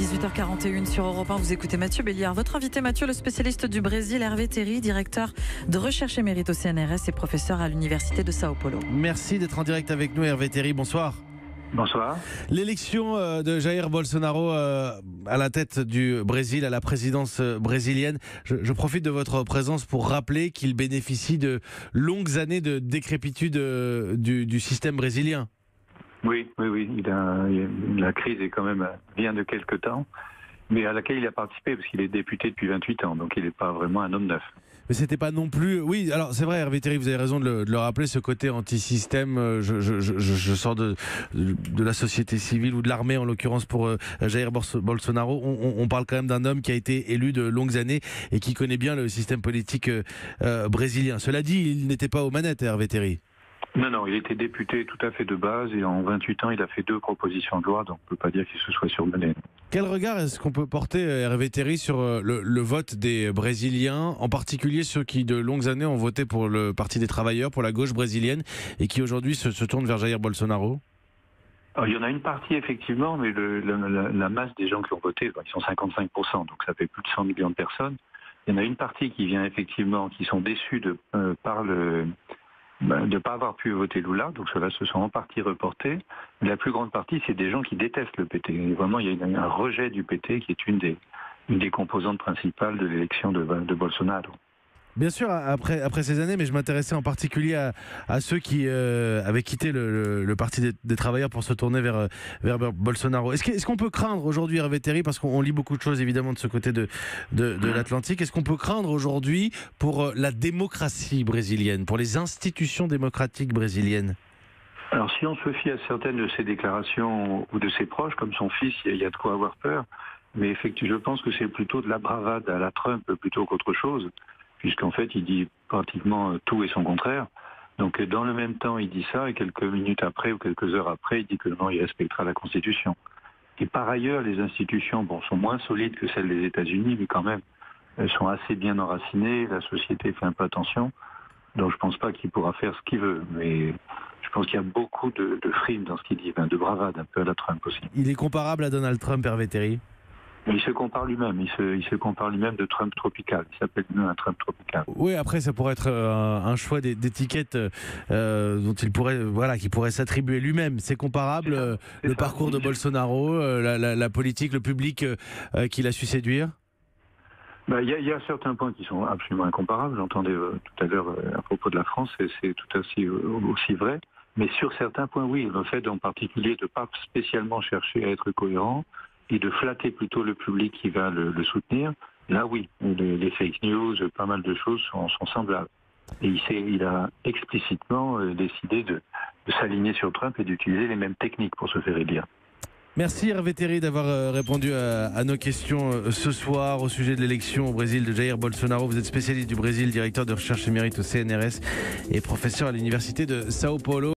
18h41 sur Europe 1, vous écoutez Mathieu Béliard. Votre invité Mathieu, le spécialiste du Brésil, Hervé Terry, directeur de recherche émérite au CNRS et professeur à l'université de Sao Paulo. Merci d'être en direct avec nous, Hervé Terry, bonsoir. Bonsoir. L'élection de Jair Bolsonaro à la tête du Brésil, à la présidence brésilienne. Je profite de votre présence pour rappeler qu'il bénéficie de longues années de décrépitude du système brésilien. Oui. La crise est quand même vient de quelque temps, mais à laquelle il a participé parce qu'il est député depuis 28 ans, donc il n'est pas vraiment un homme neuf. Mais c'était pas non plus... Oui, alors c'est vrai, Hervé Terry, vous avez raison de le rappeler, ce côté anti-système. Je sors de la société civile ou de l'armée, en l'occurrence pour Jair Bolsonaro. On parle quand même d'un homme qui a été élu de longues années et qui connaît bien le système politique brésilien. Cela dit, il n'était pas aux manettes, Hervé Terry. Non, il était député tout à fait de base et en 28 ans, il a fait 2 propositions de loi, donc on ne peut pas dire qu'il se soit surmené. Quel regard est-ce qu'on peut porter, Hervé Terry, sur le vote des Brésiliens, en particulier ceux qui, de longues années, ont voté pour le Parti des Travailleurs, pour la gauche brésilienne, et qui aujourd'hui se tournent vers Jair Bolsonaro ? Alors, il y en a une partie, effectivement, mais la masse des gens qui ont voté, ils sont 55%, donc ça fait plus de 100 millions de personnes. Il y en a une partie qui vient effectivement, qui sont déçus de ne pas avoir pu voter Lula, donc ceux-là se sont en partie reportés. Mais la plus grande partie, c'est des gens qui détestent le PT. Et vraiment, il y a un rejet du PT qui est une des composantes principales de l'élection de Bolsonaro. Bien sûr, après ces années, mais je m'intéressais en particulier à ceux qui avaient quitté le Parti des Travailleurs pour se tourner vers Bolsonaro. Est-ce qu'on peut craindre aujourd'hui, Hervé Terry, parce qu'on lit beaucoup de choses évidemment de ce côté de l'Atlantique, est-ce qu'on peut craindre aujourd'hui pour la démocratie brésilienne, pour les institutions démocratiques brésiliennes ? Alors si on se fie à certaines de ses déclarations ou de ses proches, comme son fils, il y a de quoi avoir peur. Mais effectivement, je pense que c'est plutôt de la bravade à la Trump plutôt qu'autre chose, puisqu'en fait, il dit pratiquement tout et son contraire. Donc, dans le même temps, il dit ça, et quelques minutes après, ou quelques heures après, il dit que non, il respectera la Constitution. Et par ailleurs, les institutions, sont moins solides que celles des États-Unis, mais quand même, elles sont assez bien enracinées, la société fait un peu attention, donc je pense pas qu'il pourra faire ce qu'il veut, mais je pense qu'il y a beaucoup de frime dans ce qu'il dit, de bravade, un peu à la Trump aussi. Il est comparable à Donald Trump, Hervé Terry ? Il se compare lui-même, il se compare lui-même de Trump tropical. Il s'appelle lui-même un Trump tropical. Oui, après ça pourrait être un choix d'étiquette dont il pourrait, qui pourrait s'attribuer lui-même. C'est comparable le parcours de Bolsonaro, la politique, le public qu'il a su séduire. Il y a certains points qui sont absolument incomparables. J'entendais tout à l'heure à propos de la France, et c'est tout aussi vrai. Mais sur certains points, oui, le fait en particulier de ne pas spécialement chercher à être cohérent, et de flatter plutôt le public qui va le soutenir, là oui, les fake news, pas mal de choses sont semblables. Et il a explicitement décidé de s'aligner sur Trump et d'utiliser les mêmes techniques pour se faire élire. Merci Hervé Terry d'avoir répondu à nos questions ce soir au sujet de l'élection au Brésil de Jair Bolsonaro. Vous êtes spécialiste du Brésil, directeur de recherche émérite au CNRS et professeur à l'université de Sao Paulo.